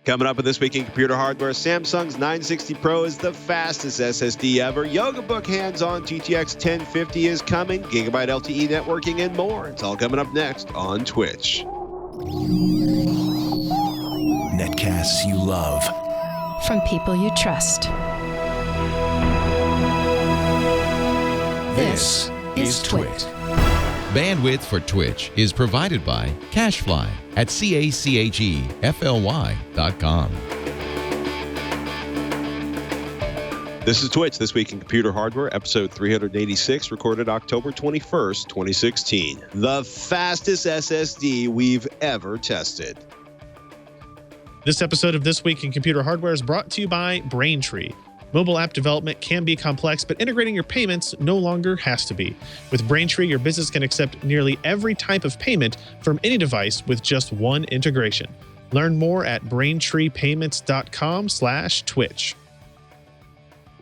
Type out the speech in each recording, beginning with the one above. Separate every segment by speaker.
Speaker 1: Coming up in This Week in Computer Hardware, Samsung's 960 Pro is the fastest SSD ever. Yoga Book hands-on GTX 1050 is coming. Gigabyte LTE networking and more. It's all coming up next on TWiCH.
Speaker 2: Netcasts you love.
Speaker 3: From people you trust.
Speaker 2: This is TWiCH.
Speaker 4: Bandwidth for TWiCH is provided by CacheFly at CACHEFLY.com.
Speaker 1: This is TWiCH, This Week in Computer Hardware, episode 386, recorded October 21st, 2016. The fastest SSD we've ever tested.
Speaker 5: This episode of This Week in Computer Hardware is brought to you by Braintree. Mobile app development can be complex, but integrating your payments no longer has to be. With Braintree, your business can accept nearly every type of payment from any device with just one integration. Learn more at braintreepayments.com/twitch.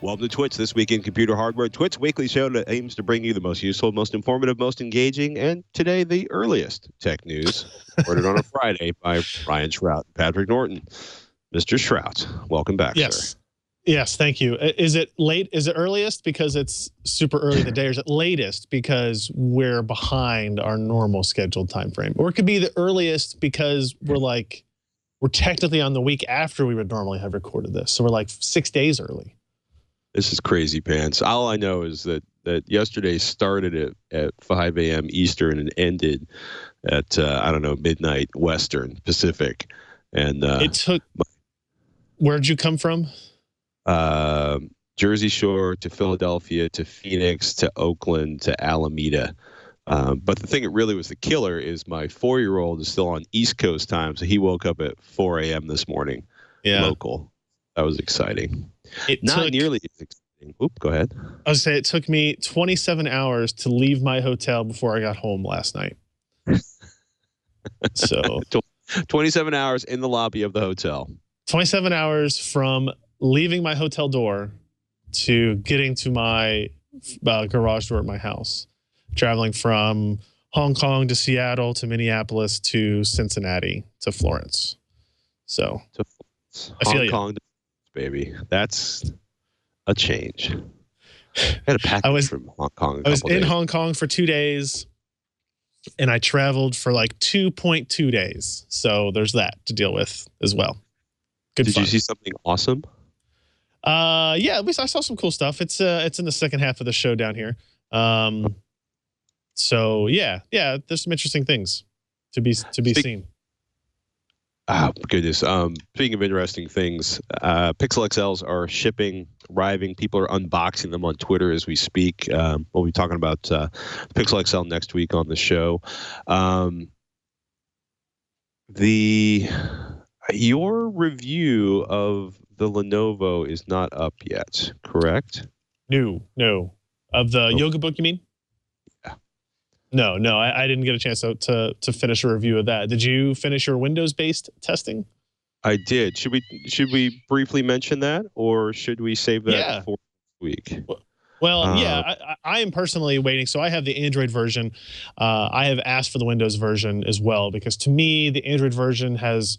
Speaker 1: Welcome to TWiCH, This Week in Computer Hardware. TWiCH weekly show that aims to bring you the most useful, most informative, most engaging, and today the earliest tech news, recorded on a Friday by Ryan Shrout and Patrick Norton. Mr. Shrout, welcome back, sir.
Speaker 5: Yes, thank you. Is it late? Is it earliest because it's super early in the day, or is it latest because we're behind our normal scheduled time frame? Or it could be the earliest because we're technically on the week after we would normally have recorded this. So we're like 6 days early.
Speaker 1: This is crazy pants. All I know is that yesterday started at 5 a.m. Eastern and ended at, midnight Western Pacific. And
Speaker 5: it took, where'd you come from?
Speaker 1: Jersey Shore to Philadelphia to Phoenix to Oakland to Alameda. But the thing that really was the killer is my 4-year-old is still on East Coast time, so he woke up at 4 a.m. this morning, local. That was exciting. Not nearly as exciting. Oop, go ahead.
Speaker 5: I was saying it took me 27 hours to leave my hotel before I got home last night. So
Speaker 1: 27 hours in the lobby of the hotel.
Speaker 5: 27 hours from leaving my hotel door to getting to my garage door at my house, traveling from Hong Kong to Seattle to Minneapolis to Cincinnati to Florence. So I feel
Speaker 1: Hong Kong, baby, that's a change. I had a package from Hong Kong.
Speaker 5: I was in Hong Kong for 2 days, and I traveled for like 2.2 days. So there's that to deal with as well. Good
Speaker 1: Did
Speaker 5: fun.
Speaker 1: you see something awesome?
Speaker 5: Yeah, at least I saw some cool stuff. It's in the second half of the show down here. So yeah, there's some interesting things to be seen.
Speaker 1: Oh goodness. Speaking of interesting things, Pixel XLs are arriving. People are unboxing them on Twitter as we speak. We'll be talking about Pixel XL next week on the show. Your review of the Lenovo is not up yet, correct?
Speaker 5: No. Of the Yoga Book, you mean?
Speaker 1: Yeah.
Speaker 5: No, I didn't get a chance to finish a review of that. Did you finish your Windows-based testing?
Speaker 1: I did. Should we briefly mention that, or should we save that for next week?
Speaker 5: Well, I am personally waiting. So I have the Android version. I have asked for the Windows version as well, because to me, the Android version has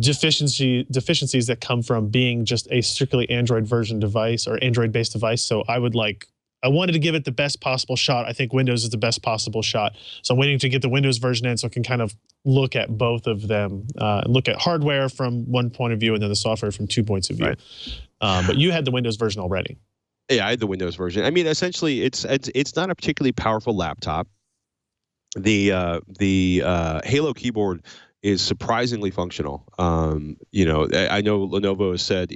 Speaker 5: deficiencies that come from being just a strictly Android version device or Android-based device. So I wanted to give it the best possible shot. I think Windows is the best possible shot. So I'm waiting to get the Windows version in so I can kind of look at both of them, look at hardware from one point of view and then the software from 2 points of view. Right. But you had the Windows version already.
Speaker 1: Yeah, I had the Windows version. I mean, essentially, it's not a particularly powerful laptop. The Halo keyboard is surprisingly functional. I know Lenovo has said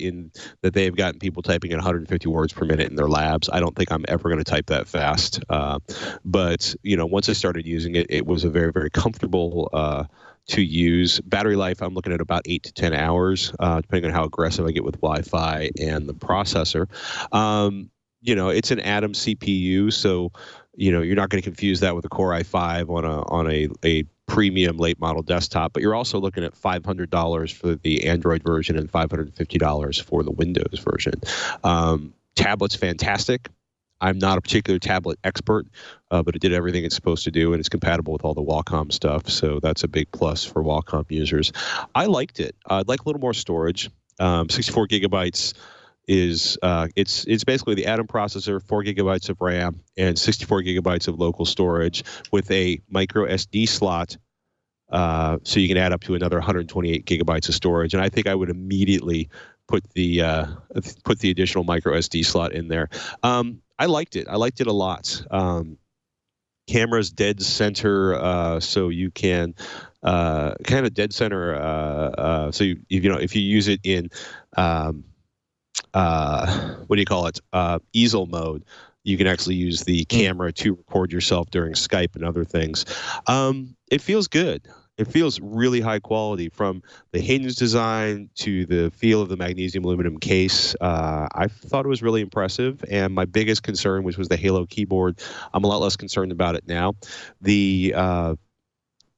Speaker 1: that they have gotten people typing at 150 words per minute in their labs. I don't think I'm ever going to type that fast. But once I started using it, it was a very, very comfortable to use. Battery life, I'm looking at about 8 to 10 hours, depending on how aggressive I get with Wi-Fi and the processor. It's an Atom CPU, so you're not going to confuse that with a Core i5 on a premium late model desktop, but you're also looking at $500 for the Android version and $550 for the Windows version. Tablet's fantastic. I'm not a particular tablet expert, but it did everything it's supposed to do, and it's compatible with all the Qualcomm stuff. So that's a big plus for Qualcomm users. I liked it. I'd like a little more storage. 64 gigabytes is it's basically the Atom processor, 4 gigabytes of RAM, and 64 gigabytes of local storage with a micro SD slot. So you can add up to another 128 gigabytes of storage, and I think I would immediately put the additional micro SD slot in there. I liked it. I liked it a lot. Camera's dead center, so you can kind of dead center. So if you use it in what do you call it? Easel mode. You can actually use the camera to record yourself during Skype and other things. It feels good. It feels really high quality, from the hinge design to the feel of the magnesium aluminum case. I thought it was really impressive, and my biggest concern was the Halo keyboard. I'm a lot less concerned about it now. The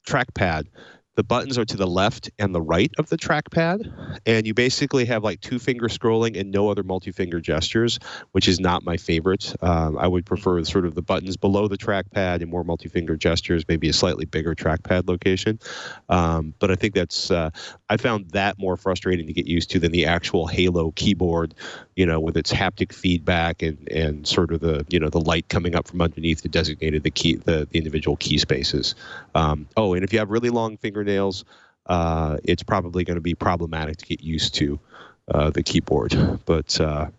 Speaker 1: trackpad. The buttons are to the left and the right of the trackpad, and you basically have like 2-finger scrolling and no other multi-finger gestures, which is not my favorite. I would prefer sort of the buttons below the trackpad and more multi-finger gestures, maybe a slightly bigger trackpad location. But I think that's I found that more frustrating to get used to than the actual Halo keyboard, with its haptic feedback and sort of the the light coming up from underneath the designated the individual key spaces. And if you have really long fingernails, it's probably going to be problematic to get used to the keyboard. But
Speaker 5: so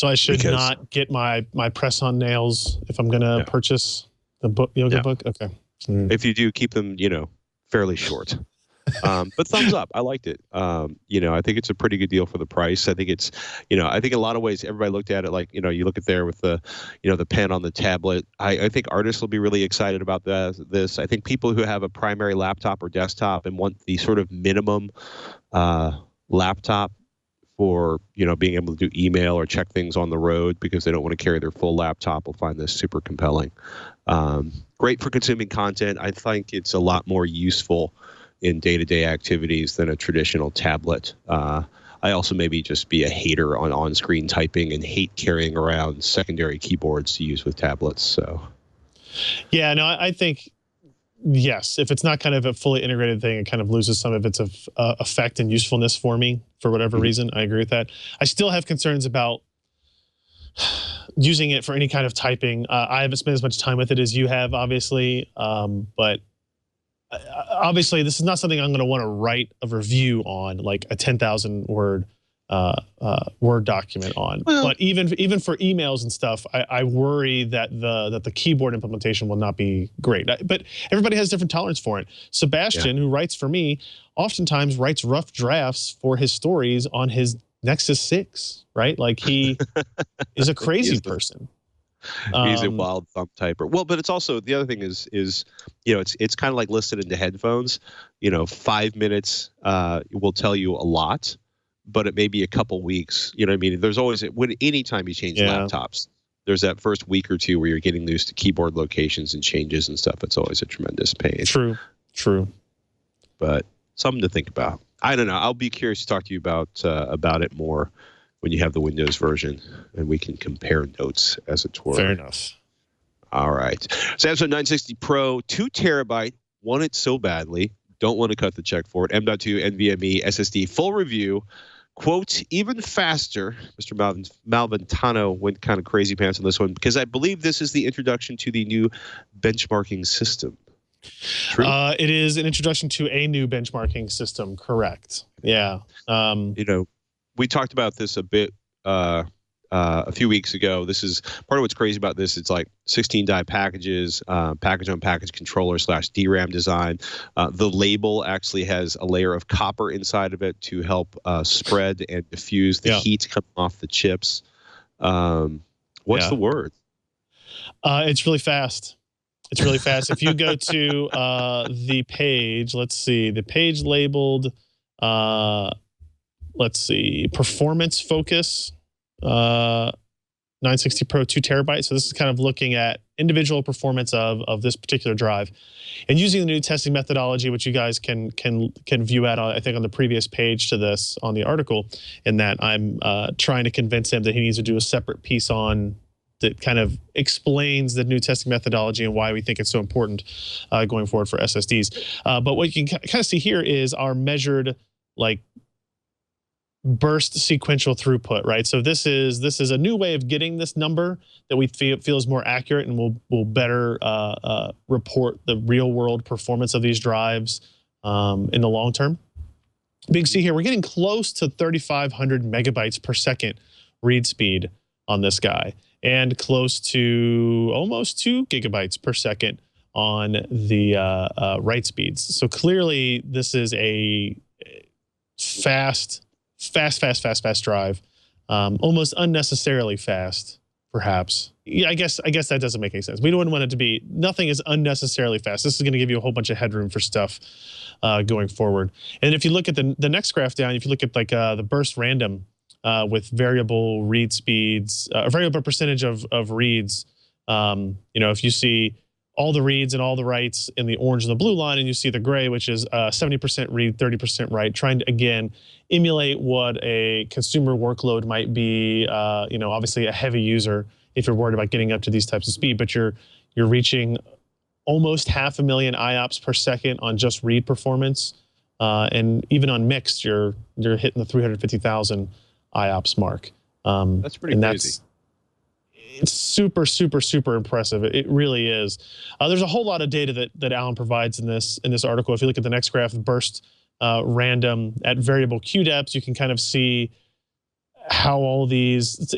Speaker 5: I should not get my press-on nails if I'm going to purchase the yoga book. Okay.
Speaker 1: If you do, keep them fairly short. But thumbs up. I liked it. I think it's a pretty good deal for the price. I think it's, I think in a lot of ways everybody looked at it like, you look at there with the, the pen on the tablet. I think artists will be really excited about this. I think people who have a primary laptop or desktop and want the sort of minimum laptop for, being able to do email or check things on the road because they don't want to carry their full laptop will find this super compelling. Great for consuming content. I think it's a lot more useful in day-to-day activities than a traditional tablet. I also maybe just be a hater on-screen typing and hate carrying around secondary keyboards to use with tablets. So,
Speaker 5: yeah, no, I think yes. If it's not kind of a fully integrated thing, it kind of loses some of its effect and usefulness for me for whatever reason. I agree with that. I still have concerns about using it for any kind of typing. I haven't spent as much time with it as you have, obviously, but. Obviously, this is not something I'm going to want to write a review on, like a 10,000 word Word document on. Well, but even for emails and stuff, I worry that the keyboard implementation will not be great. But everybody has different tolerance for it. Sebastian, who writes for me, oftentimes writes rough drafts for his stories on his Nexus 6, right? Like he is a crazy person.
Speaker 1: He's a wild thumb typer. Well, but it's also the other thing is it's kind of like listed into headphones. 5 minutes will tell you a lot, but it may be a couple weeks. You know what I mean? There's always anytime you change laptops, there's that first week or two where you're getting used to keyboard locations and changes and stuff. It's always a tremendous pain.
Speaker 5: True.
Speaker 1: But something to think about. I don't know. I'll be curious to talk to you about it more when you have the Windows version, and we can compare notes, as it were.
Speaker 5: Fair enough.
Speaker 1: All right. Samsung 960 Pro, 2 terabyte, want it so badly, don't want to cut the check for it. M.2 NVMe SSD, full review. Quote, even faster. Mr. Malventano went kind of crazy pants on this one, because I believe this is the introduction to the new benchmarking system. True?
Speaker 5: It is an introduction to a new benchmarking system, correct. Yeah.
Speaker 1: We talked about this a bit a few weeks ago. This is part of what's crazy about this. It's like 16 die packages, package-on-package controller / DRAM design. The label actually has a layer of copper inside of it to help spread and diffuse the heat coming off the chips. What's the word?
Speaker 5: It's really fast. It's really fast. If you go to the page, let's see, the page labeled... let's see, performance focus, 960 Pro 2 terabyte. So this is kind of looking at individual performance of this particular drive, and using the new testing methodology, which you guys can view at, I think, on the previous page to this on the article. In that I'm trying to convince him that he needs to do a separate piece on that kind of explains the new testing methodology and why we think it's so important going forward for SSDs. But what you can kind of see here is our measured like burst sequential throughput, right? So this is a new way of getting this number that we feel is more accurate and will better report the real world performance of these drives in the long term. But you can see here we're getting close to 3,500 megabytes per second read speed on this guy, and close to almost 2 gigabytes per second on the write speeds. So clearly this is a fast drive, almost unnecessarily fast, perhaps. Yeah, I guess that doesn't make any sense. We don't want it to be, nothing is unnecessarily fast. This is going to give you a whole bunch of headroom for stuff going forward. And if you look at the next graph down, if you look at like the burst random with variable read speeds, a variable percentage of reads, if you see all the reads and all the writes in the orange and the blue line, and you see the gray, which is 70% read, 30% write, trying to, again, emulate what a consumer workload might be, obviously a heavy user if you're worried about getting up to these types of speed, but you're reaching almost 500,000 IOPS per second on just read performance. And even on mixed, you're hitting the 350,000 IOPS mark.
Speaker 1: That's pretty crazy.
Speaker 5: It's super impressive. It really is. There's a whole lot of data that Allyn provides in this article. If you look at the next graph, burst random at variable Q depths, you can kind of see how all these.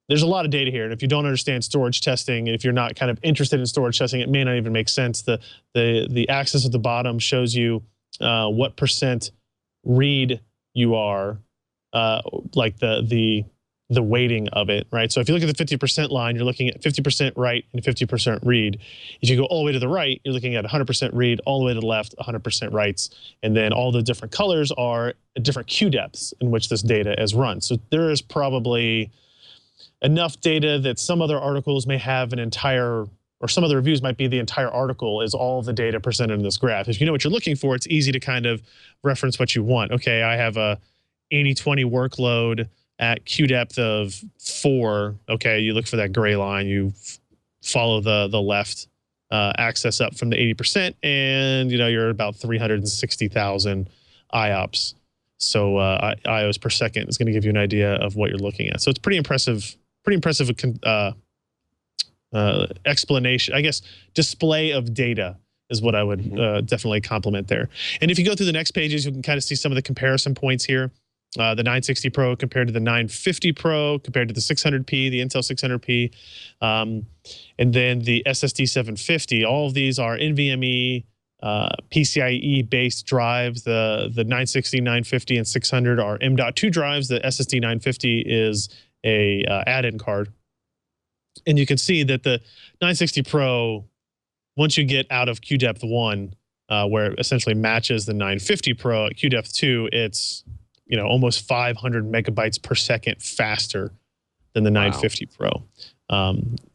Speaker 5: There's a lot of data here, and if you don't understand storage testing, and if you're not kind of interested in storage testing, it may not even make sense. The axis at the bottom shows you what percent read you are, like the weighting of it, right? So if you look at the 50% line, you're looking at 50% write and 50% read. If you go all the way to the right, you're looking at 100% read, all the way to the left, 100% writes. And then all the different colors are different Q depths in which this data is run. So there is probably enough data that some other articles may have an entire, or some other reviews might be the entire article is all the data presented in this graph. If you know what you're looking for, it's easy to kind of reference what you want. Okay, I have a 80-20 workload at Q depth of 4, okay, you look for that gray line, you follow the left axis up from the 80%, and you're about 360,000 IOPS. So IOs per second is going to give you an idea of what you're looking at. So it's pretty impressive explanation, I guess, display of data is what I would definitely compliment there. And if you go through the next pages, you can kind of see some of the comparison points here. The 960 Pro compared to the 950 Pro, compared to the 600p, the Intel 600p, and then the SSD 750. All of these are NVMe, PCIe-based drives. The 960, 950, and 600 are M.2 drives. The SSD 950 is a add-in card. And you can see that the 960 Pro, once you get out of Q depth 1, where it essentially matches the 950 Pro at Q depth 2, it's almost 500 megabytes per second faster than the 950 Pro.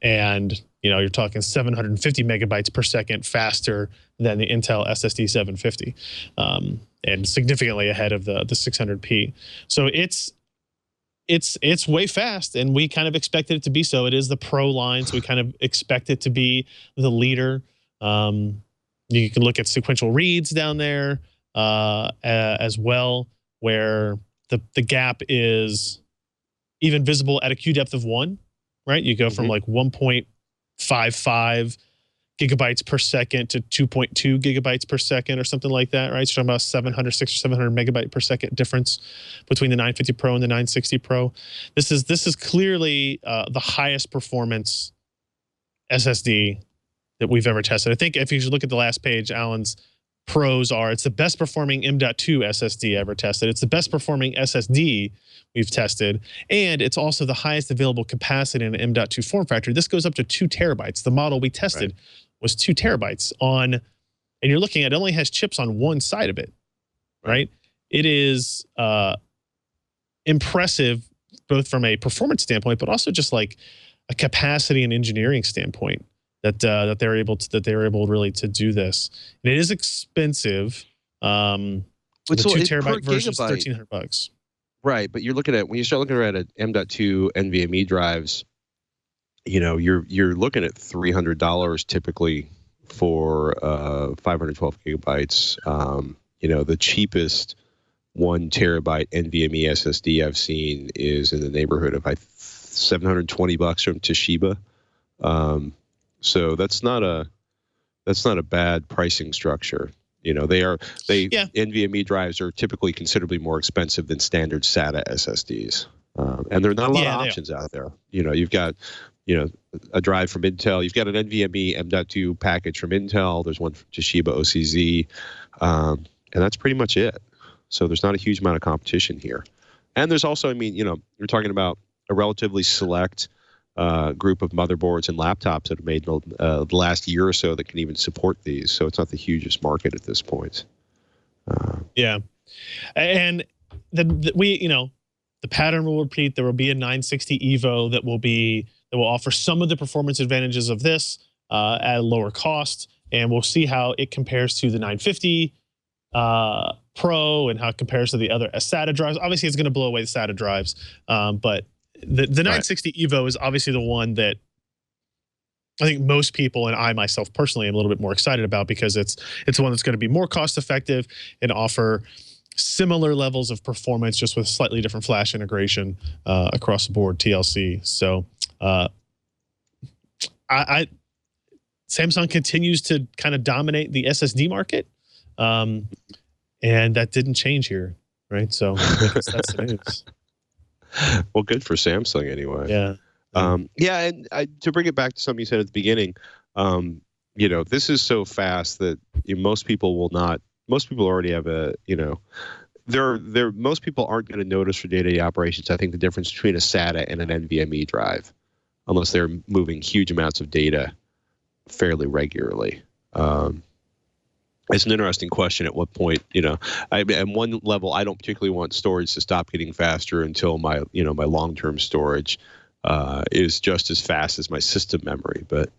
Speaker 5: And, you're talking 750 megabytes per second faster than the Intel SSD 750, and significantly ahead of the 600p. So it's way fast, and we kind of expected it to be so. It is the Pro line, so we kind of expect it to be the leader. You can look at sequential reads down there as well, where the gap is even visible at a Q depth of 1, right? You go from like 1.55 gigabytes per second to 2.2 gigabytes per second or something like that, right? So you're talking about 600 or 700 megabyte per second difference between the 950 Pro and the 960 Pro. This is clearly the highest performance SSD that we've ever tested. I think if you look at the last page, Allyn's pros are, it's the best performing M.2 SSD ever tested. It's the best performing SSD we've tested. And it's also the highest available capacity in an M.2 form factor. This goes up to 2 terabytes. The model we tested was 2 terabytes on, and you're looking at, it only has chips on one side of it, right? It is impressive both from a performance standpoint, but also just like a capacity and engineering standpoint. That they were able really to do this, and it is expensive. The 2 terabyte version is $1,300.
Speaker 1: Right, but you're looking at, when you start looking at M.2 NVMe drives, you're looking at $300 typically for 512 gigabytes. The cheapest 1 terabyte NVMe SSD I've seen is in the neighborhood of $720 from Toshiba. So that's not a bad pricing structure. NVMe drives are typically considerably more expensive than standard SATA SSDs. And there are not a lot of options out there. You've got, a drive from Intel. You've got an NVMe M.2 package from Intel. There's one from Toshiba OCZ. And that's pretty much it. So there's not a huge amount of competition here. And there's also, you're talking about a relatively select group of motherboards and laptops that have made the last year or so that can even support these. So it's not the hugest market at this point.
Speaker 5: Yeah. And the pattern will repeat. There will be a 960 Evo that will offer some of the performance advantages of this at a lower cost, and we'll see how it compares to the 950 Pro and how it compares to the other SATA drives. Obviously, it's going to blow away the SATA drives, but the 960 Evo is obviously the one that I think most people, and I myself personally, am a little bit more excited about, because it's the one that's going to be more cost effective and offer similar levels of performance, just with slightly different flash integration across the board, TLC. So Samsung continues to kind of dominate the SSD market, and that didn't change here, right? So I guess that's the news.
Speaker 1: Well, good for Samsung anyway.
Speaker 5: Yeah.
Speaker 1: And to bring it back to something you said at the beginning, this is so fast that most people already have most people aren't going to notice for day-to-day operations, I think, the difference between a SATA and an NVMe drive, unless they're moving huge amounts of data fairly regularly. It's an interesting question at what point, at one level, I don't particularly want storage to stop getting faster until my long-term storage is just as fast as my system memory. But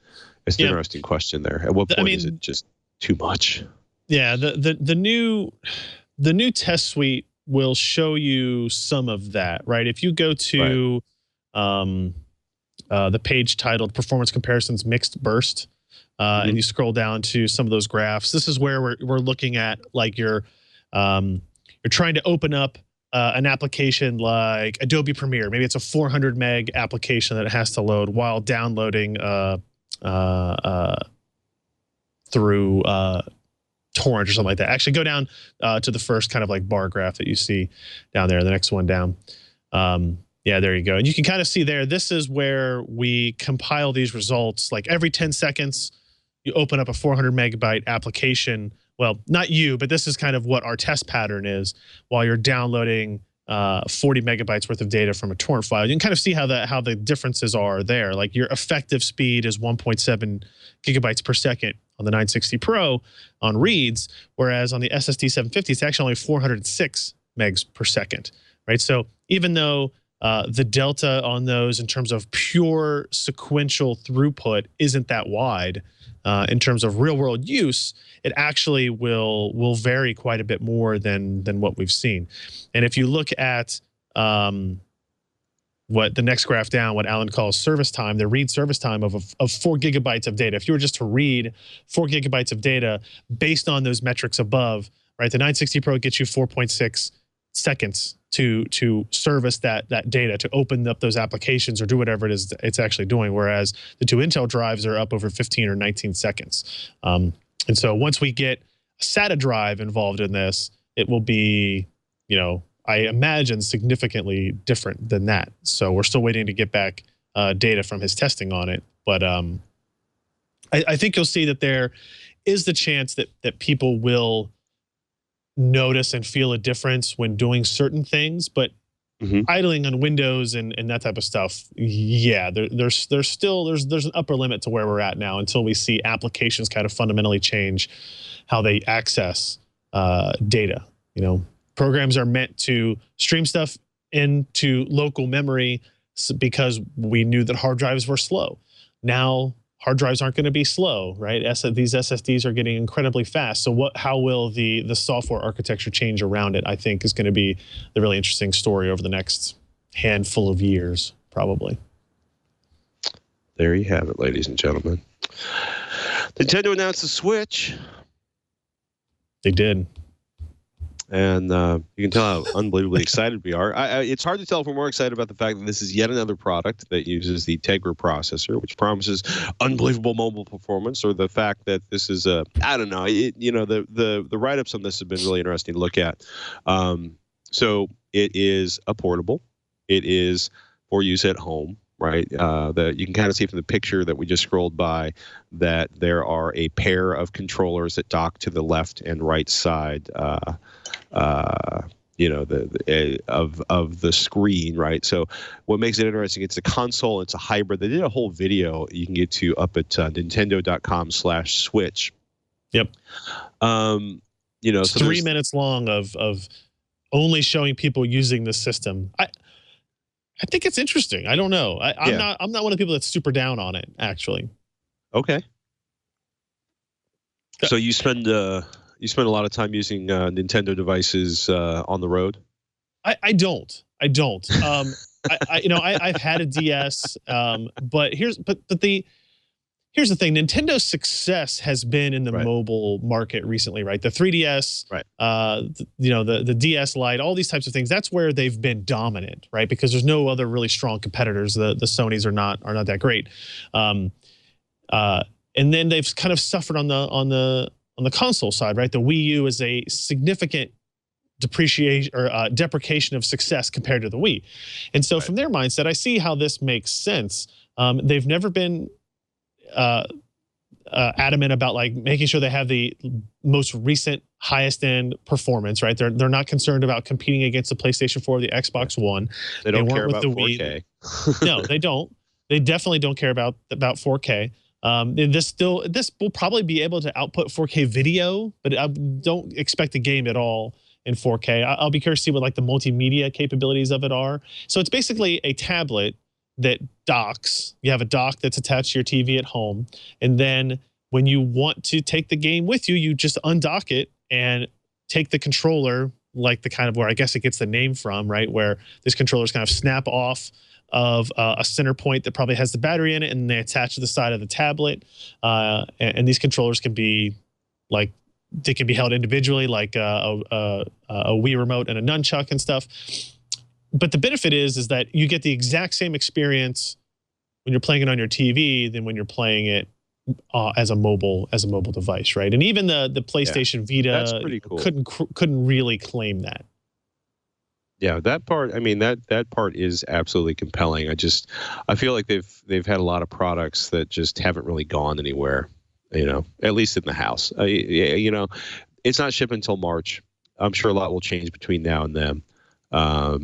Speaker 1: it's an interesting question there. At what point is it just too much?
Speaker 5: Yeah, the new test suite will show you some of that, right? If you go to the page titled Performance Comparisons Mixed Burst, and you scroll down to some of those graphs, this is where we're looking at, like, you're trying to open up an application like Adobe Premiere. Maybe it's a 400 meg application that it has to load while downloading through torrent or something like that. Actually, go down to the first kind of like bar graph that you see down there, the next one down. Yeah, there you go. And you can kind of see there, this is where we compile these results. Like every 10 seconds, you open up a 400 megabyte application. Well, not you, but this is kind of what our test pattern is while you're downloading 40 megabytes worth of data from a torrent file. You can kind of see how the differences are there. Like your effective speed is 1.7 gigabytes per second on the 960 Pro on reads, whereas on the SSD 750, it's actually only 406 megs per second, right? So even though the delta on those in terms of pure sequential throughput isn't that wide, in terms of real world use, it actually will vary quite a bit more than what we've seen. And if you look at what the next graph down, what Allyn calls service time, the read service time of 4 gigabytes of data. If you were just to read 4 gigabytes of data based on those metrics above, right? The 960 Pro gets you 4.6 seconds to service that data, to open up those applications or do whatever it is it's actually doing, whereas the two Intel drives are up over 15 or 19 seconds. And so once we get a SATA drive involved in this, it will be, I imagine, significantly different than that. So we're still waiting to get back data from his testing on it. But I think you'll see that there is the chance that people will notice and feel a difference when doing certain things, but idling on Windows and that type of stuff, yeah, there's an upper limit to where we're at now until we see applications kind of fundamentally change how they access data. Programs are meant to stream stuff into local memory because we knew that hard drives were slow. Now hard drives aren't going to be slow, right? These SSDs are getting incredibly fast. So how will the software architecture change around it, I think, is going to be the really interesting story over the next handful of years, probably.
Speaker 1: There you have it, ladies and gentlemen. Nintendo announced the Switch.
Speaker 5: They did.
Speaker 1: And you can tell how unbelievably excited we are. It's hard to tell if we're more excited about the fact that this is yet another product that uses the Tegra processor, which promises unbelievable mobile performance, or the fact that this is a, I don't know, the write-ups on this have been really interesting to look at. So it is a portable. It is for use at home, right? That you can kind of see from the picture that we just scrolled by that there are a pair of controllers that dock to the left and right side. Of the screen, right? So what makes it interesting, it's a console, it's a hybrid. They did a whole video you can get to up at nintendo.com/switch.
Speaker 5: Yep.
Speaker 1: It's
Speaker 5: so 3 minutes long of only showing people using the system. I think it's interesting. I don't know. I'm not one of the people that's super down on it, actually.
Speaker 1: Okay. So you spend a lot of time using Nintendo devices on the road?
Speaker 5: I don't. I've had a DS, but here's the thing. Nintendo's success has been in the mobile market recently, right? The 3DS, right? The DS Lite, all these types of things. That's where they've been dominant, right? Because there's no other really strong competitors. The Sonys are not that great, and then they've kind of suffered on the console side, right? The Wii U is a significant deprecation of success compared to the Wii. And so from their mindset, I see how this makes sense. They've never been adamant about like making sure they have the most recent highest end performance, right? They're not concerned about competing against the PlayStation 4 or the Xbox One.
Speaker 1: They don't care about 4K.
Speaker 5: No, they don't. They definitely don't care about 4K. This will probably be able to output 4K video, but I don't expect the game at all in 4K. I'll be curious to see what like the multimedia capabilities of it are. So it's basically a tablet that docks. You have a dock that's attached to your TV at home, and then when you want to take the game with you, you just undock it and take the controller, like the kind of where I guess it gets the name from, right? Where this controllers kind of snap off of a center point that probably has the battery in it, and they attach to the side of the tablet. And these controllers can be like, they can be held individually, like a Wii remote and a nunchuck and stuff. But the benefit is that you get the exact same experience when you're playing it on your TV than when you're playing it as a mobile device, right? And even the PlayStation Vita
Speaker 1: that's pretty cool.
Speaker 5: couldn't really claim that.
Speaker 1: Yeah, that part. I mean, that part is absolutely compelling. I feel like they've had a lot of products that just haven't really gone anywhere. At least in the house. It's not shipping until March. I'm sure a lot will change between now and then. I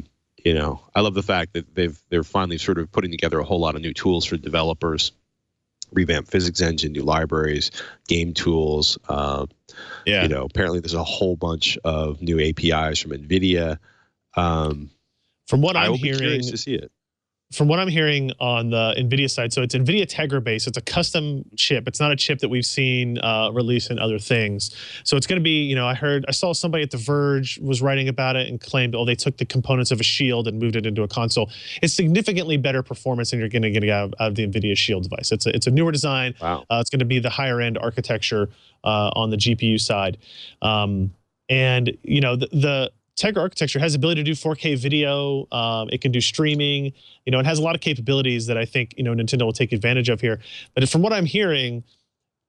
Speaker 1: love the fact that they're finally sort of putting together a whole lot of new tools for developers, revamped physics engine, new libraries, game tools. Apparently there's a whole bunch of new APIs from NVIDIA.
Speaker 5: From what I'm hearing,
Speaker 1: curious to see it.
Speaker 5: From what I'm hearing on the NVIDIA side, so it's NVIDIA Tegra based. It's a custom chip. It's not a chip that we've seen released in other things. So it's going to be, I saw somebody at The Verge was writing about it and claimed, they took the components of a Shield and moved it into a console. It's significantly better performance than you're going to get out of the NVIDIA Shield device. It's a newer design.
Speaker 1: Wow.
Speaker 5: It's going to be the higher end architecture on the GPU side. The Tegra architecture has the ability to do 4K video. It can do streaming. It has a lot of capabilities that I think, Nintendo will take advantage of here. But from what I'm hearing,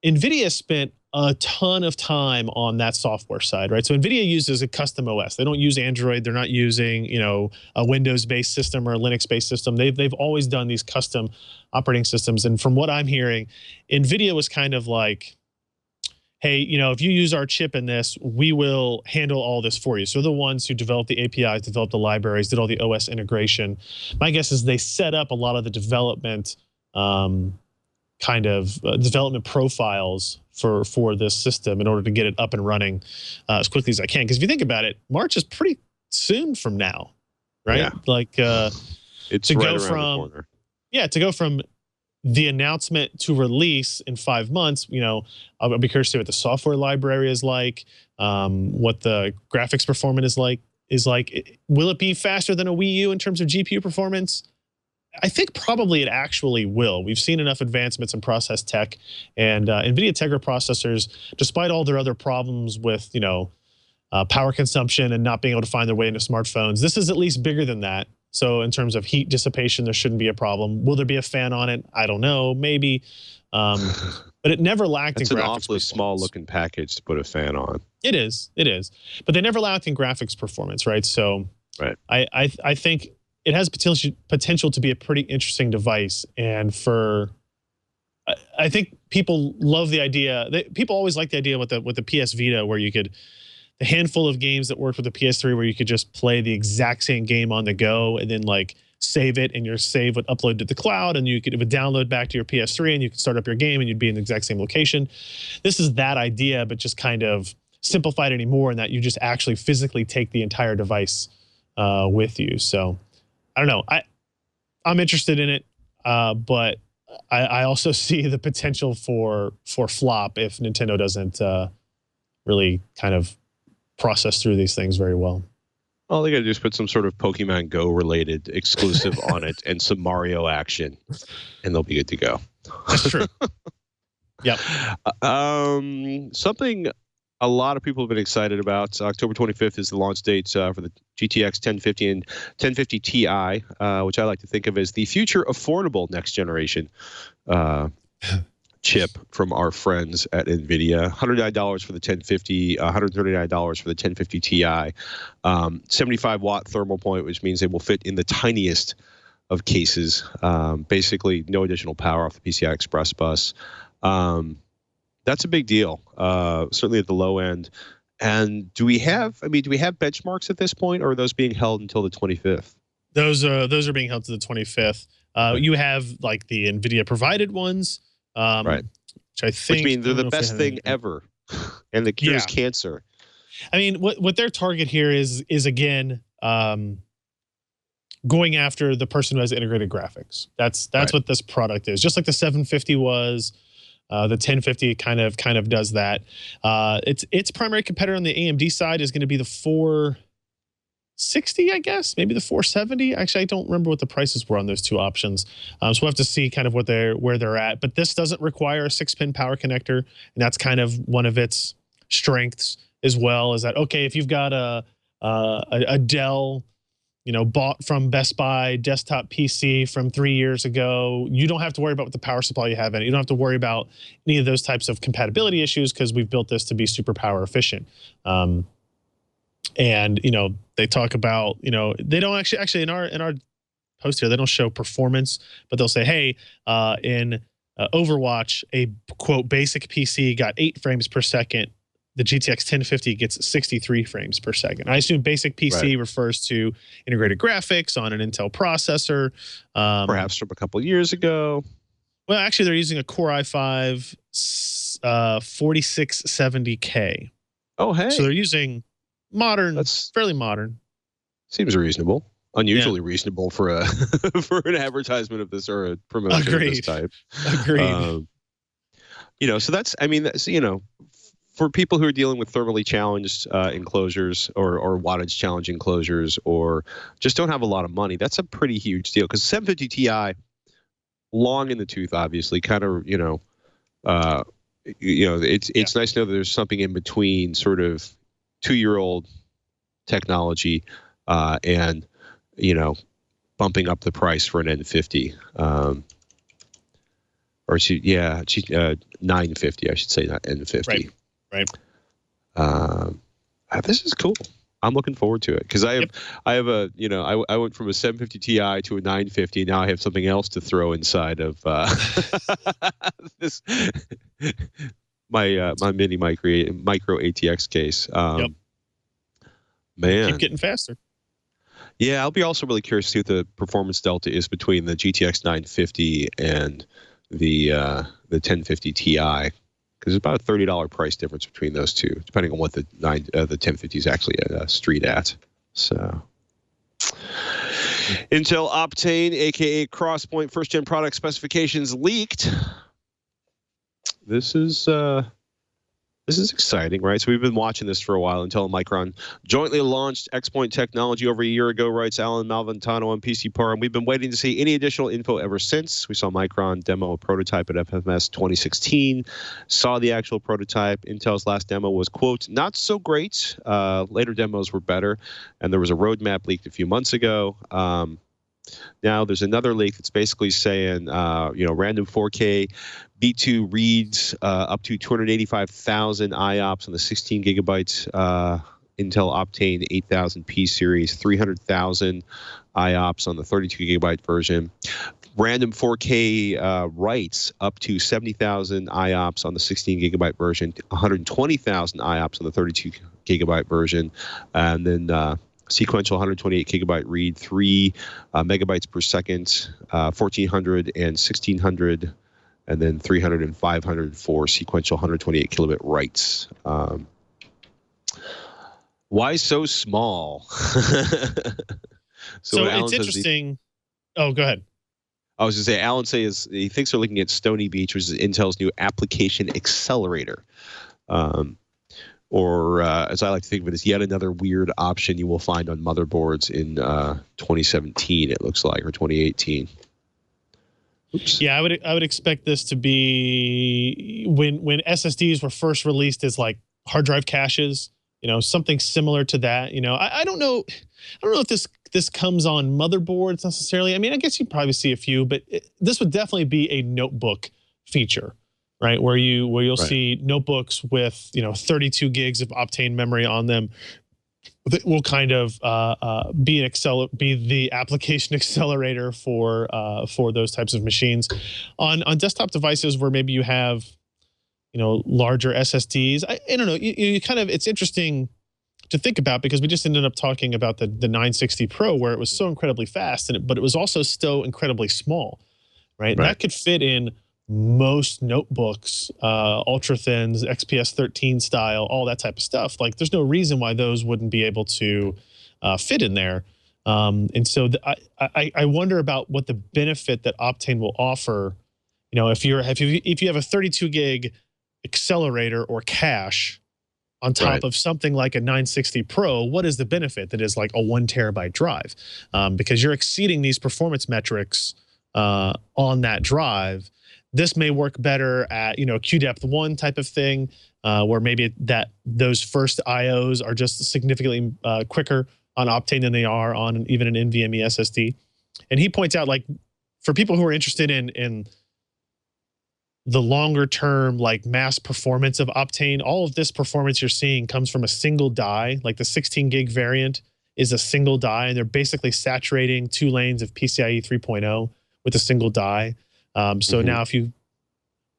Speaker 5: NVIDIA spent a ton of time on that software side, right? So NVIDIA uses a custom OS. They don't use Android. They're not using, a Windows-based system or a Linux-based system. They've always done these custom operating systems. And from what I'm hearing, NVIDIA was kind of like, hey, if you use our chip in this, we will handle all this for you. So the ones who developed the APIs, developed the libraries, did all the OS integration. My guess is they set up a lot of the development development profiles for this system in order to get it up and running as quickly as I can. Because if you think about it, March is pretty soon from now, right?
Speaker 1: Yeah.
Speaker 5: Like
Speaker 1: it's
Speaker 5: to
Speaker 1: right
Speaker 5: go
Speaker 1: around
Speaker 5: from
Speaker 1: the corner.
Speaker 5: Yeah, to go from the announcement to release in 5 months, I'll be curious to see what the software library is like, what the graphics performance is like. Will it be faster than a Wii U in terms of GPU performance? I think probably it actually will. We've seen enough advancements in process tech, and NVIDIA Tegra processors, despite all their other problems with, you know, power consumption and not being able to find their way into smartphones, this is at least bigger than that. So in terms of heat dissipation, there shouldn't be a problem. Will there be a fan on it? I don't know, maybe. But it never lacked in graphics.
Speaker 1: It's an awfully small-looking package to put a fan on.
Speaker 5: It is, but they never lacked in graphics performance, right? So,
Speaker 1: right.
Speaker 5: I think it has potential to be a pretty interesting device, and I think people love the idea. People always like the idea with the PS Vita, where you could, the handful of games that worked with the PS3, where you could just play the exact same game on the go, and then like save it, and your save would upload to the cloud, and it would download back to your PS3, and you could start up your game, and you'd be in the exact same location. This is that idea, but just kind of simplified anymore, in that you just actually physically take the entire device with you. So I don't know. I'm interested in it, but I also see the potential for flop if Nintendo doesn't really kind of process through these things very well.
Speaker 1: All they got to do is put some sort of Pokemon Go related exclusive on it and some Mario action, and they'll be good to go.
Speaker 5: That's true. Yep.
Speaker 1: Something a lot of people have been excited about. October 25th is the launch date for the GTX 1050 and 1050 Ti, which I like to think of as the future affordable next generation chip from our friends at NVIDIA. $109 for the 1050, $139 for the 1050 Ti. 75-watt thermal point, which means they will fit in the tiniest of cases. Basically, no additional power off the PCI Express bus. That's a big deal, certainly at the low end. And do we have benchmarks at this point, or are those being held until the 25th?
Speaker 5: Those are being held to the 25th. You have like the NVIDIA provided ones,
Speaker 1: right?
Speaker 5: Which I think,
Speaker 1: which means they're the best thing ever, and the cures cancer.
Speaker 5: I mean, what their target here is again going after the person who has integrated graphics. That's right. What this product is. Just like the 750 was. The 1050 kind of does that. Its primary competitor on the AMD side is going to be the 460, I guess, maybe the 470. Actually, I don't remember what the prices were on those two options. So we'll have to see kind of where they're at. But this doesn't require a 6-pin power connector, and that's kind of one of its strengths as well. Is that okay? If you've got a Dell, bought from Best Buy desktop PC from 3 years ago, you don't have to worry about what the power supply you have in it. You don't have to worry about any of those types of compatibility issues, because we've built this to be super power efficient. And they talk about, they don't actually in our post here, they don't show performance, but they'll say, hey, in Overwatch, a quote basic PC got 8 frames per second. The GTX 1050 gets 63 frames per second. I assume basic PC refers to integrated graphics on an Intel processor.
Speaker 1: Perhaps from a couple of years ago.
Speaker 5: Well, actually, they're using a Core i5 4670K.
Speaker 1: Oh, hey.
Speaker 5: So they're using modern. That's fairly modern.
Speaker 1: Seems reasonable. Unusually reasonable for a for an advertisement of this or a promotion of this type.
Speaker 5: Agreed.
Speaker 1: So that's for people who are dealing with thermally challenged enclosures or wattage challenged enclosures, or just don't have a lot of money, that's a pretty huge deal. Because 750 Ti, long in the tooth, obviously, kind of it's nice to know that there's something in between sort of 2-year-old technology and bumping up the price for an N50. Or 950, I should say, not N50.
Speaker 5: Right.
Speaker 1: This is cool. I'm looking forward to it, because I have I went from a 750 Ti to a 950. Now I have something else to throw inside of this my mini micro ATX case. Man,
Speaker 5: keep getting faster.
Speaker 1: Yeah, I'll be also really curious to see what the performance delta is between the GTX 950 and the 1050 Ti, because there's about a $30 price difference between those two, depending on what the 1050 is actually at street at. So, Intel Optane, aka Crosspoint, first-gen product specifications leaked. This is This is exciting, right? So we've been watching this for a while. Intel and Micron jointly launched XPoint technology over a year ago, writes Allyn Malventano on PCPar, and we've been waiting to see any additional info ever since. We saw Micron demo a prototype at FMS 2016, saw the actual prototype. Intel's last demo was, quote, not so great. Later demos were better, and there was a roadmap leaked a few months ago. Now there's another leak that's basically saying, random 4K B2 reads up to 285,000 IOPS on the 16 gigabytes Intel Optane 8000P series, 300,000 IOPS on the 32 gigabyte version. Random 4K writes up to 70,000 IOPS on the 16 gigabyte version, 120,000 IOPS on the 32 gigabyte version, and then sequential 128 gigabyte read, 3 megabytes per second, 1400 and 1600, and then 300 and 500 for sequential 128 kilobit writes. Why so small?
Speaker 5: So it's interesting. Oh, go ahead.
Speaker 1: I was going to say, Allyn says he thinks they're looking at Stony Beach, which is Intel's new application accelerator. Or as I like to think of it, is yet another weird option you will find on motherboards in 2017, it looks like, or 2018. Oops.
Speaker 5: Yeah, I would expect this to be when SSDs were first released as like hard drive caches, something similar to that. I don't know if this comes on motherboards necessarily. I mean, I guess you'd probably see a few, but this would definitely be a notebook feature. Right, where you'll see notebooks with 32 gigs of Optane memory on them that will kind of be the application accelerator for those types of machines. On desktop devices where maybe you have larger SSDs, I don't know. You kind of, it's interesting to think about because we just ended up talking about the 960 Pro where it was so incredibly fast but it was also still incredibly small, right? That could fit in most notebooks, ultra thins, XPS 13 style, all that type of stuff. Like there's no reason why those wouldn't be able to fit in there. And so I wonder about what the benefit that Optane will offer. If you have a 32 gig accelerator or cache on top of something like a 960 Pro, what is the benefit that is like a 1 terabyte drive? Because you're exceeding these performance metrics on that drive. This may work better at QDepth 1 type of thing, where maybe those first IOs are just significantly quicker on Optane than they are on even an NVMe SSD. And he points out, like, for people who are interested in the longer term, like mass performance of Optane, all of this performance you're seeing comes from a single die. Like the 16 gig variant is a single die, and they're basically saturating 2 lanes of PCIe 3.0 with a single die. So now if you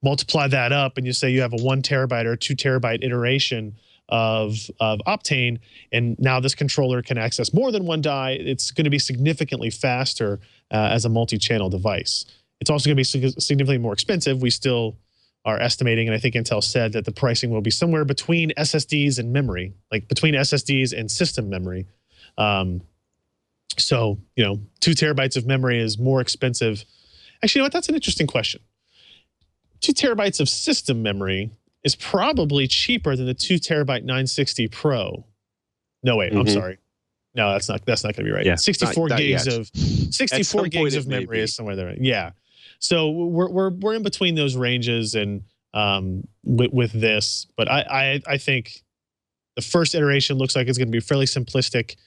Speaker 5: multiply that up and you say you have a 1 terabyte or 2 terabyte iteration of Optane, and now this controller can access more than 1 die, it's going to be significantly faster as a multi-channel device. It's also going to be significantly more expensive. We still are estimating, and I think Intel said that the pricing will be somewhere between SSDs and memory, like between SSDs and system memory. So, 2 terabytes of memory is more expensive. Actually, you know what? That's an interesting question. 2 terabytes of system memory is probably cheaper than the 2 terabyte 960 Pro. No, wait, I'm sorry. No, that's not going to be right.
Speaker 1: Yeah,
Speaker 5: 64 gigs of memory is somewhere there. Yeah. So we're in between those ranges and with this, but I think the first iteration looks like it's going to be fairly simplistic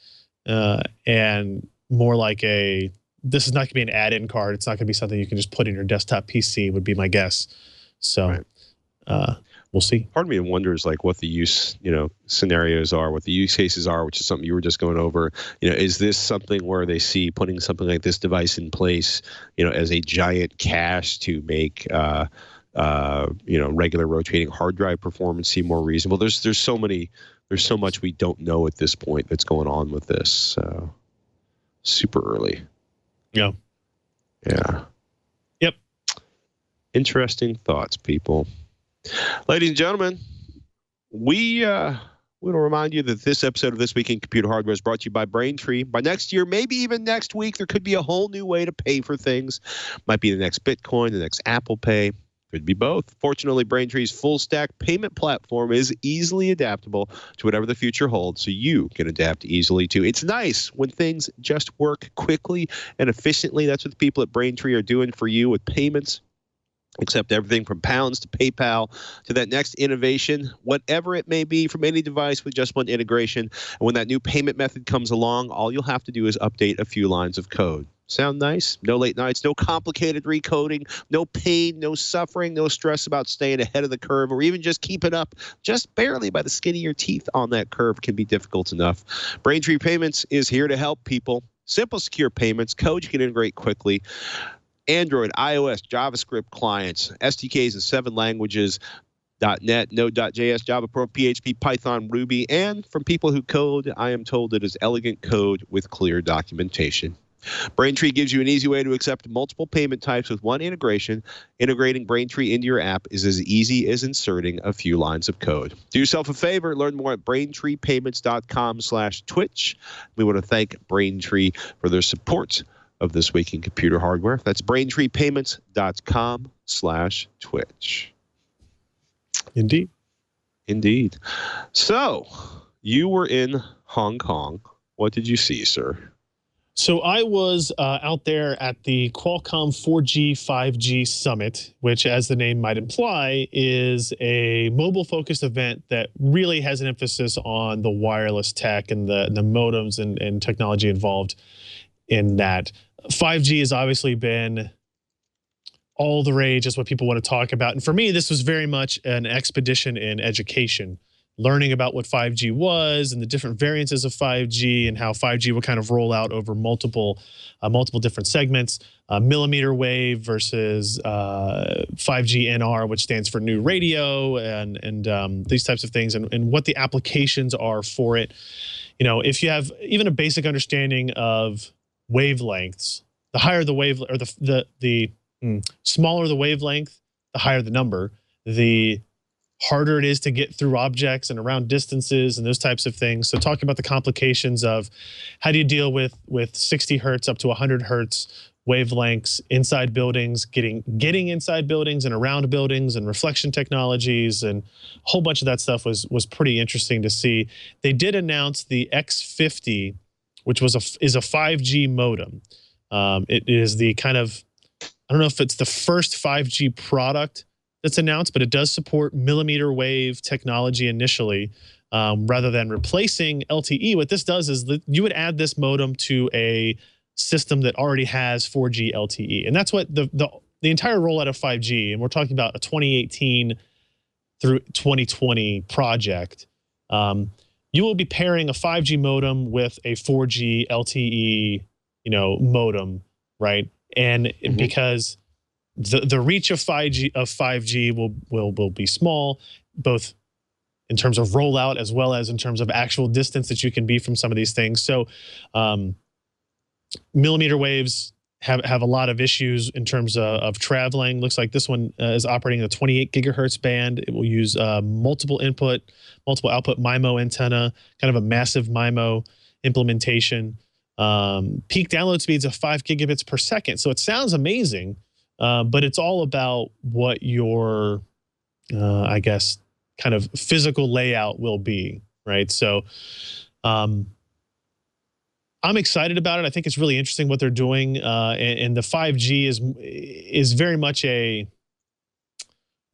Speaker 5: and more like this is not going to be an add-in card. It's not going to be something you can just put in your desktop PC, would be my guess. So we'll see.
Speaker 1: Part of me wonders like what the use, scenarios are, what the use cases are, which is something you were just going over. Is this something where they see putting something like this device in place, as a giant cache to make, regular rotating hard drive performance seem more reasonable? There's so much we don't know at this point that's going on with this. So super early.
Speaker 5: Yeah. Yep.
Speaker 1: Interesting thoughts, people. Ladies and gentlemen, we want to remind you that this episode of This Week in Computer Hardware is brought to you by Braintree. By next year, maybe even next week, there could be a whole new way to pay for things. Might be the next Bitcoin, the next Apple Pay. Could be both. Fortunately, Braintree's full-stack payment platform is easily adaptable to whatever the future holds, so you can adapt easily too. It's nice when things just work quickly and efficiently. That's what the people at Braintree are doing for you with payments. Accept everything from pounds to PayPal to that next innovation, whatever it may be, from any device with just one integration. And when that new payment method comes along, all you'll have to do is update a few lines of code. Sound nice? No late nights, no complicated recoding, no pain, no suffering, no stress about staying ahead of the curve or even just keeping up just barely by the skin of your teeth on that curve can be difficult enough. Braintree Payments is here to help people. Simple, secure payments, code you can integrate quickly. Android, iOS, JavaScript clients, SDKs in 7 languages, .NET, Node.js, Java Pro, PHP, Python, Ruby, and from people who code, I am told it is elegant code with clear documentation. Braintree gives you an easy way to accept multiple payment types with one integration. Integrating Braintree into your app is as easy as inserting a few lines of code. Do yourself a favor. Learn more at BraintreePayments.com/Twitch. We want to thank Braintree for their support of This Week in Computer Hardware. That's BraintreePayments.com/Twitch.
Speaker 5: Indeed.
Speaker 1: Indeed. So, you were in Hong Kong. What did you see, sir?
Speaker 5: So I was out there at the Qualcomm 4G 5G Summit, which, as the name might imply, is a mobile-focused event that really has an emphasis on the wireless tech and the modems and technology involved in that. 5G has obviously been all the rage. Is what people want to talk about. And for me, this was very much an expedition in education, learning about what 5G was and the different variances of 5G and how 5G will kind of roll out over multiple different segments, millimeter wave versus 5G NR, which stands for new radio, and these types of things, and what the applications are for it. You know, if you have even a basic understanding of wavelengths, the higher the wave, or the smaller the wavelength, the higher the number, the harder it is to get through objects and around distances and those types of things. So talking about the complications of how do you deal with 60 hertz up to 100 hertz wavelengths inside buildings, getting inside buildings and around buildings, and reflection technologies, and a whole bunch of that stuff was pretty interesting to see. They did announce the X50, which is a 5G modem. It is the kind of, I don't know if it's the first 5G product that's announced, but it does support millimeter wave technology initially, rather than replacing LTE. What this does is that you would add this modem to a system that already has 4G LTE, and that's what the entire rollout of 5G. And we're talking about a 2018 through 2020 project. You will be pairing a 5G modem with a 4G LTE, modem, right? And because the reach of 5G will be small, both in terms of rollout as well as in terms of actual distance that you can be from some of these things. So millimeter waves have a lot of issues in terms of traveling. Looks like this one is operating in the 28 gigahertz band. It will use multiple output MIMO antenna, kind of a massive MIMO implementation. Peak download speeds of 5 gigabits per second. So it sounds amazing, but it's all about what your, I guess, kind of physical layout will be, right? So I'm excited about it. I think it's really interesting what they're doing, and the 5G is very much a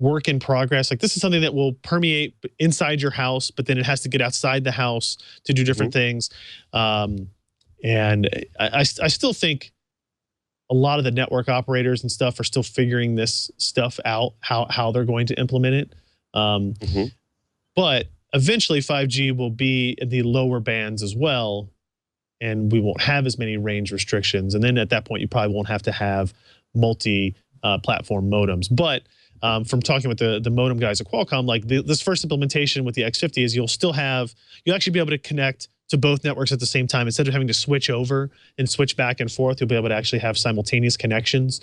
Speaker 5: work in progress. Like, this is something that will permeate inside your house, but then it has to get outside the house to do different things. And I still think a lot of the network operators and stuff are still figuring this stuff out, how they're going to implement it. But eventually 5G will be in the lower bands as well, and we won't have as many range restrictions. And then at that point, you probably won't have to have multi-platform modems. But from talking with the modem guys at Qualcomm, like this first implementation with the X50 is you'll actually be able to connect to both networks at the same time. Instead of having to switch over and switch back and forth, you'll be able to actually have simultaneous connections,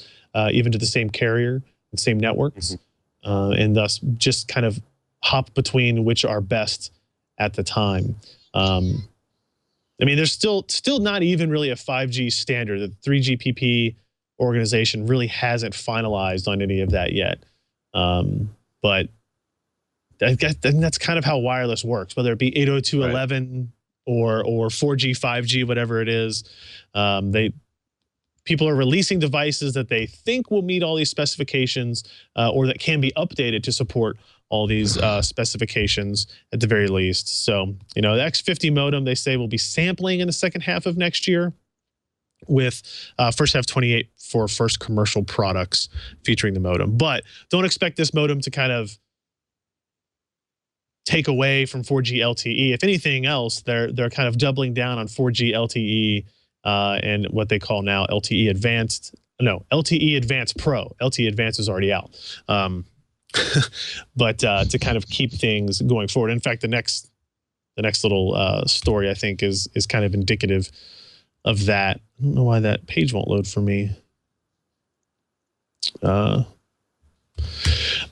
Speaker 5: even to the same carrier and same networks, and thus just kind of hop between which are best at the time. I mean, there's still not even really a 5G standard. The 3GPP organization really hasn't finalized on any of that yet. But I guess that's kind of how wireless works, whether it be 802.11 or 4G, 5G, whatever it is. People are releasing devices that they think will meet all these specifications, or that can be updated to support all these specifications at the very least. So, the X50 modem, they say, will be sampling in the second half of next year, with first half 28 for first commercial products featuring the modem. But don't expect this modem to kind of take away from 4G LTE. If anything else, they're kind of doubling down on 4G LTE and what they call now LTE Advanced. No, LTE Advanced Pro. LTE Advanced is already out. But to kind of keep things going forward. In fact, the next little story, I think, is kind of indicative of that. I don't know why that page won't load for me.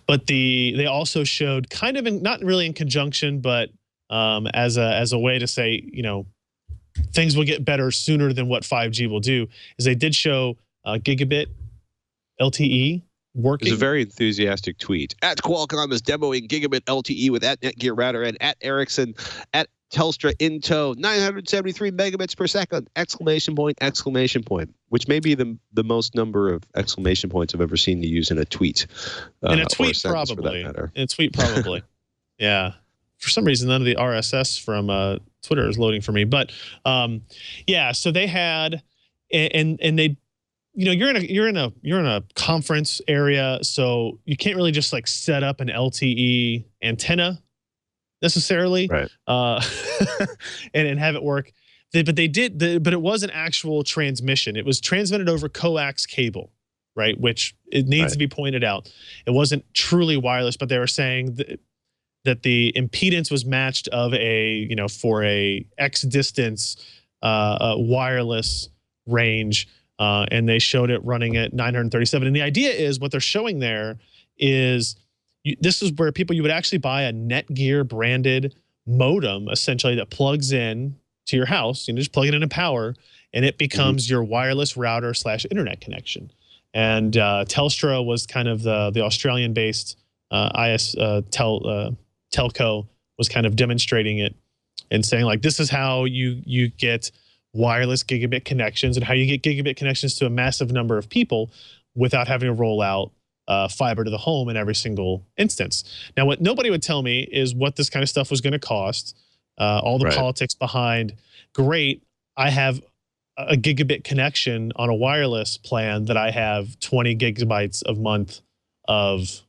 Speaker 5: But they also showed, kind of not really in conjunction, but as a way to say, things will get better sooner than what 5G will do, is they did show gigabit LTE working.
Speaker 1: It's a very enthusiastic tweet. At Qualcomm is demoing gigabit LTE with at Netgear Router, and at Ericsson at Telstra in tow, 973 megabits per second! Exclamation point! Exclamation point! Which may be the most number of exclamation points I've ever seen you use in a tweet.
Speaker 5: In a tweet, probably. In a tweet, probably. Yeah. For some reason, none of the RSS from Twitter is loading for me. But yeah, so they had, and they, you're in a conference area, so you can't really just like set up an LTE antenna necessarily,
Speaker 1: right?
Speaker 5: And have it work. But they did. But it was an actual transmission. It was transmitted over coax cable, right? Which it needs to be pointed out. It wasn't truly wireless, but they were saying that the impedance was matched of a, for a X distance wireless range, and they showed it running at 937. And the idea is, what they're showing there is, this is where you would actually buy a Netgear branded modem, essentially, that plugs in to your house. You just plug it into power, and it becomes your wireless router / internet connection. And Telstra was kind of the Australian-based telco was kind of demonstrating it and saying, like, this is how you get wireless gigabit connections, and how you get gigabit connections to a massive number of people without having to roll out fiber to the home in every single instance. Now, what nobody would tell me is what this kind of stuff was going to cost, all the politics behind. Great, I have a gigabit connection on a wireless plan that I have 20 gigabytes a month of,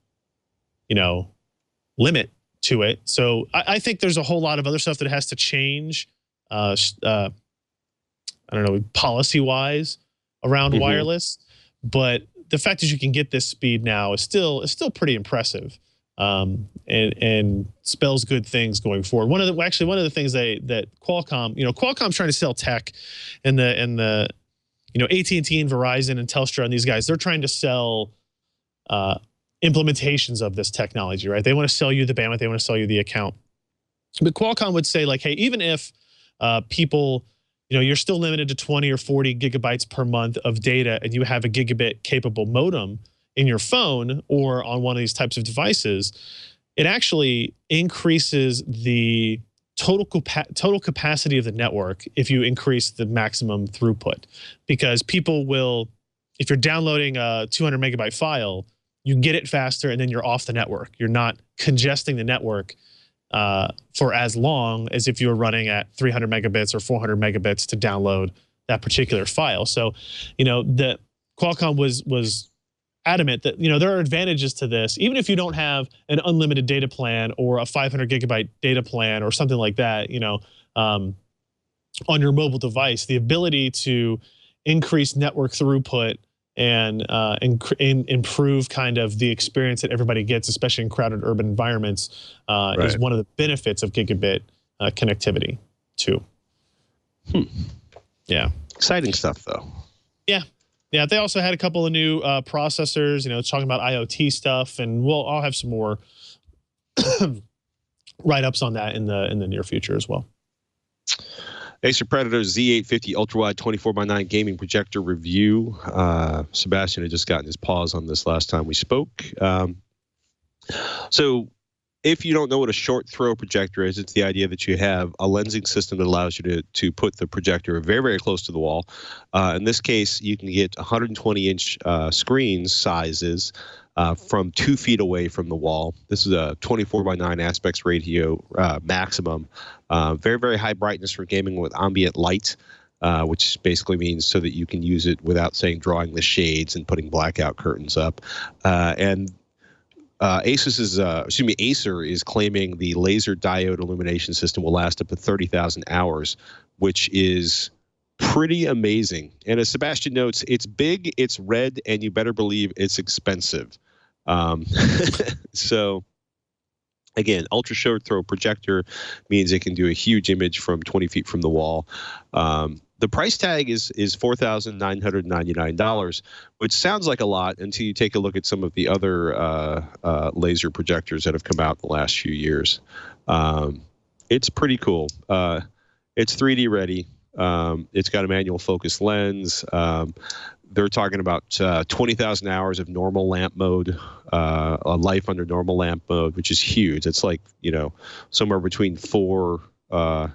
Speaker 5: limit to it. So I think there's a whole lot of other stuff that has to change, I don't know, policy-wise around wireless. But the fact that you can get this speed now is still pretty impressive, and spells good things going forward. One of the things that Qualcomm, Qualcomm's trying to sell tech, and the AT&T and Verizon and Telstra and these guys, they're trying to sell implementations of this technology, right? They want to sell you the bandwidth, they want to sell you the account. But Qualcomm would say, like, hey, even if people, you're still limited to 20 or 40 gigabytes per month of data, and you have a gigabit capable modem in your phone or on one of these types of devices, it actually increases the total capacity of the network if you increase the maximum throughput. Because people will, if you're downloading a 200 megabyte file, you get it faster, and then you're off the network. You're not congesting the network for as long as if you were running at 300 megabits or 400 megabits to download that particular file. So, the Qualcomm was adamant that, there are advantages to this, even if you don't have an unlimited data plan or a 500 gigabyte data plan or something like that, on your mobile device. The ability to increase network throughput and improve kind of the experience that everybody gets, especially in crowded urban environments, is one of the benefits of gigabit connectivity too. Yeah.
Speaker 1: Exciting stuff, though.
Speaker 5: Yeah. Yeah. They also had a couple of new processors, talking about IoT stuff, and I'll have some more write-ups on that in the near future as well.
Speaker 1: Acer Predator Z850 UltraWide 24x9 gaming projector review. Sebastian had just gotten his paws on this last time we spoke. So if you don't know what a short throw projector is, it's the idea that you have a lensing system that allows you to put the projector very, very close to the wall. In this case, you can get 120-inch screen sizes from 2 feet away from the wall. This is a 24:9 aspects ratio maximum. Very, very high brightness for gaming with ambient light, which basically means so that you can use it without, saying, drawing the shades and putting blackout curtains up. Acer is claiming the laser diode illumination system will last up to 30,000 hours, which is pretty amazing. And as Sebastian notes, it's big, it's red, and you better believe it's expensive. So again, ultra short throw projector means it can do a huge image from 20 feet from the wall. The price tag is $4,999, which sounds like a lot until you take a look at some of the other laser projectors that have come out in the last few years. It's pretty cool. It's 3D ready. It's got a manual focus lens. They're talking about 20,000 hours of normal lamp mode, a life under normal lamp mode, which is huge. It's like, somewhere between 4 and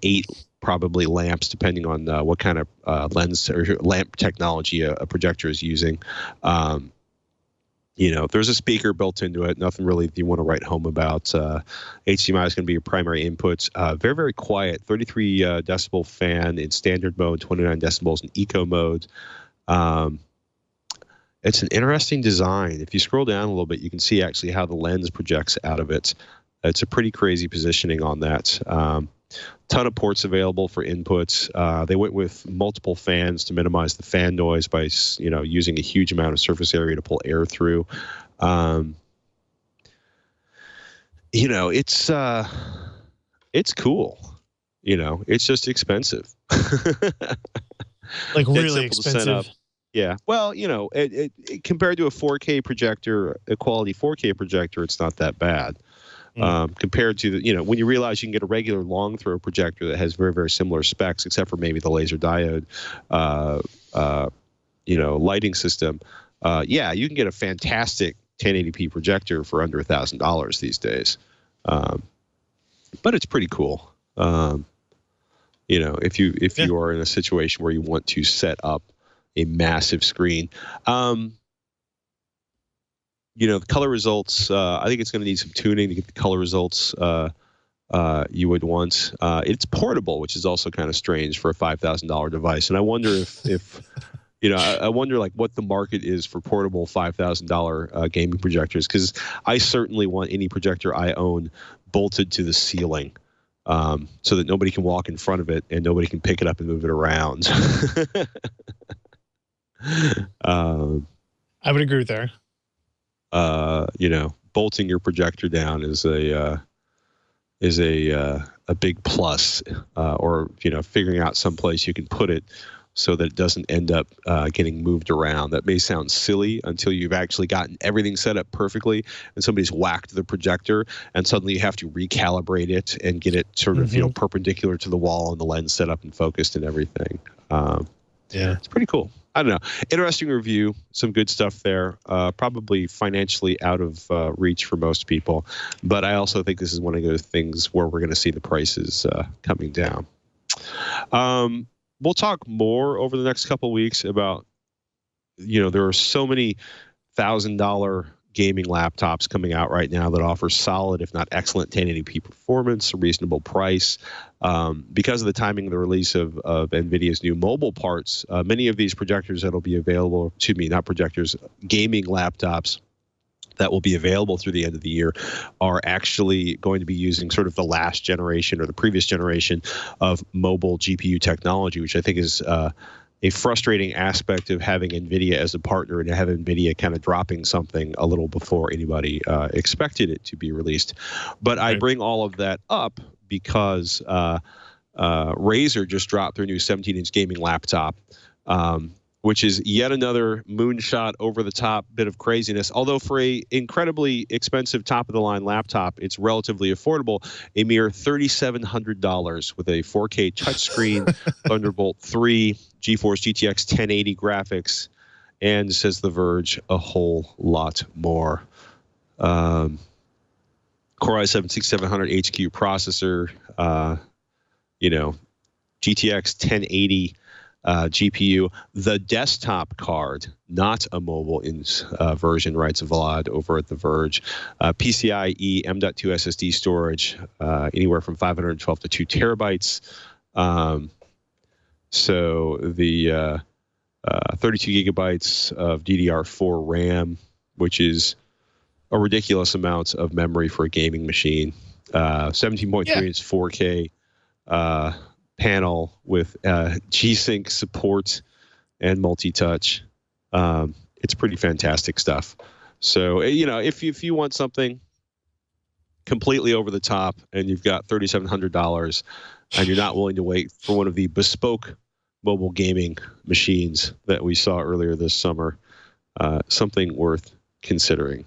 Speaker 1: 8 probably lamps, depending on what kind of lens or lamp technology a projector is using. There's a speaker built into it. Nothing really you want to write home about. HDMI is going to be your primary inputs. Very, very quiet. 33 decibel fan in standard mode, 29 decibels in eco mode. It's an interesting design. If you scroll down a little bit, you can see actually how the lens projects out of it. It's a pretty crazy positioning on that. Ton of ports available for inputs. They went with multiple fans to minimize the fan noise by, using a huge amount of surface area to pull air through. It's cool. It's just expensive.
Speaker 5: Like really expensive.
Speaker 1: Yeah. Well, it compared to a 4K projector, a quality 4K projector, it's not that bad. Compared to when you realize you can get a regular long throw projector that has very, very similar specs, except for maybe the laser diode, lighting system. You can get a fantastic 1080p projector for under $1,000 these days. But it's pretty cool. If you are in a situation where you want to set up a massive screen. The color results, I think it's going to need some tuning to get the color results you would want. It's portable, which is also kind of strange for a $5,000 device. And I wonder if I wonder like what the market is for portable $5,000 gaming projectors, because I certainly want any projector I own bolted to the ceiling so that nobody can walk in front of it and nobody can pick it up and move it around.
Speaker 5: I would agree with that.
Speaker 1: Bolting your projector down is a big plus, or figuring out some place you can put it so that it doesn't end up getting moved around. That may sound silly until you've actually gotten everything set up perfectly and somebody's whacked the projector and suddenly you have to recalibrate it and get it sort of perpendicular to the wall and the lens set up and focused and everything. It's pretty cool. I don't know. Interesting review. Some good stuff there. Probably financially out of reach for most people. But I also think this is one of those things where we're going to see the prices coming down. We'll talk more over the next couple of weeks about, there are so many $1,000 gaming laptops coming out right now that offer solid, if not excellent 1080p performance, a reasonable price. Because of the timing of the release of NVIDIA's new mobile parts, many of these projectors that'll be available, not projectors, gaming laptops that will be available through the end of the year are actually going to be using sort of the last generation or the previous generation of mobile GPU technology, which I think is a frustrating aspect of having NVIDIA as a partner and to have NVIDIA kind of dropping something a little before anybody expected it to be released. But I bring all of that up because Razer just dropped their new 17-inch gaming laptop, which is yet another moonshot over-the-top bit of craziness. Although for a incredibly expensive top-of-the-line laptop, it's relatively affordable, a mere $3,700 with a 4K touchscreen, Thunderbolt 3, GeForce GTX 1080 graphics, and, says The Verge, a whole lot more. Core i7-6700 HQ processor, GTX 1080 GPU, the desktop card, not a mobile version, writes Vlad over at The Verge. PCIe M.2 SSD storage, anywhere from 512 to 2 terabytes. So the 32 gigabytes of DDR4 RAM, which is a ridiculous amount of memory for a gaming machine. 17.3 inch 4K panel with G-Sync support and multi-touch. It's pretty fantastic stuff. So, if you want something completely over the top and you've got $3,700 and you're not willing to wait for one of the bespoke mobile gaming machines that we saw earlier this summer, something worth considering.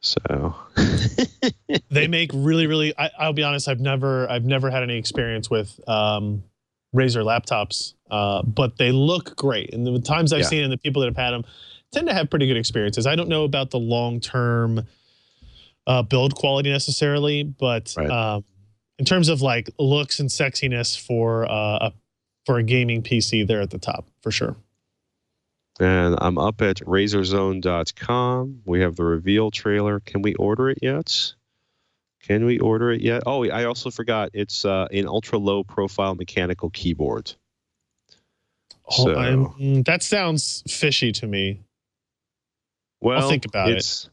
Speaker 1: So
Speaker 5: they make really. I'll be honest. I've never had any experience with Razer laptops, but they look great. And the times I've seen and the people that have had them tend to have pretty good experiences. I don't know about the long-term build quality necessarily, but in terms of like looks and sexiness for a gaming PC, they're at the top for sure.
Speaker 1: And I'm up at RazerZone.com. We have the reveal trailer. Can we order it yet? Oh, I also forgot. It's an ultra-low profile mechanical keyboard. So,
Speaker 5: that sounds fishy to me.
Speaker 1: Well,
Speaker 5: I'll think about it.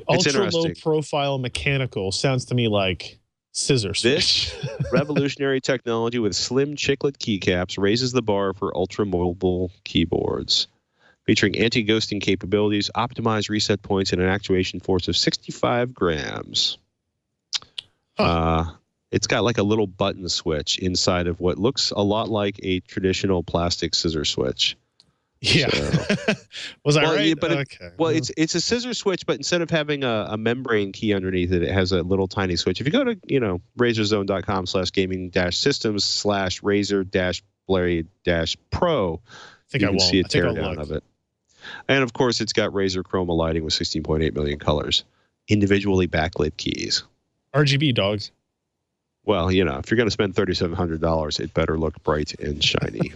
Speaker 5: Ultra-low profile mechanical sounds to me like scissor switch.
Speaker 1: This revolutionary technology with slim chiclet keycaps raises the bar for ultra-mobile keyboards. Featuring anti-ghosting capabilities, optimized reset points, and an actuation force of 65 grams. It's got like a little button switch inside of what looks a lot like a traditional plastic scissor switch.
Speaker 5: Yeah. So, was I right?
Speaker 1: But it's a scissor switch, but instead of having a membrane key underneath it, it has a little tiny switch. If you go to RazerZone.com/gaming-systems/Razer-Blade-Pro, you can see a teardown of it. And of course, it's got Razer Chroma lighting with 16.8 million colors, individually backlit keys.
Speaker 5: RGB, dogs.
Speaker 1: Well, if you're going to spend $3,700, it better look bright and shiny.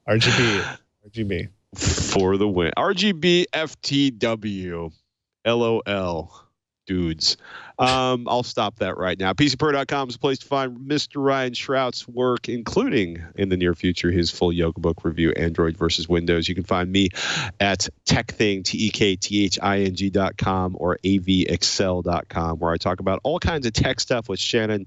Speaker 5: RGB.
Speaker 1: For the win. RGB FTW. LOL. Dudes. I'll stop that right now. PCPro.com is a place to find Mr. Ryan Shrout's work, including in the near future his full yoga book review, Android versus Windows. You can find me at TechThing, TechThing.com or avexcel.com, where I talk about all kinds of tech stuff with Shannon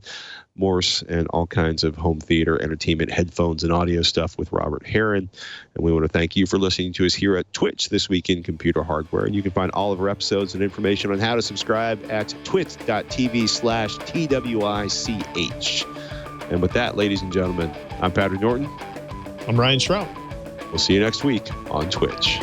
Speaker 1: Morse and all kinds of home theater, entertainment, headphones, and audio stuff with Robert Heron. And we want to thank you for listening to us here at Twitch This Week in Computer Hardware. And you can find all of our episodes and information on how to subscribe at twitch.tv/TWiCH. And with that, ladies and gentlemen, I'm Patrick Norton.
Speaker 5: I'm Ryan Shrout.
Speaker 1: We'll see you next week on Twitch.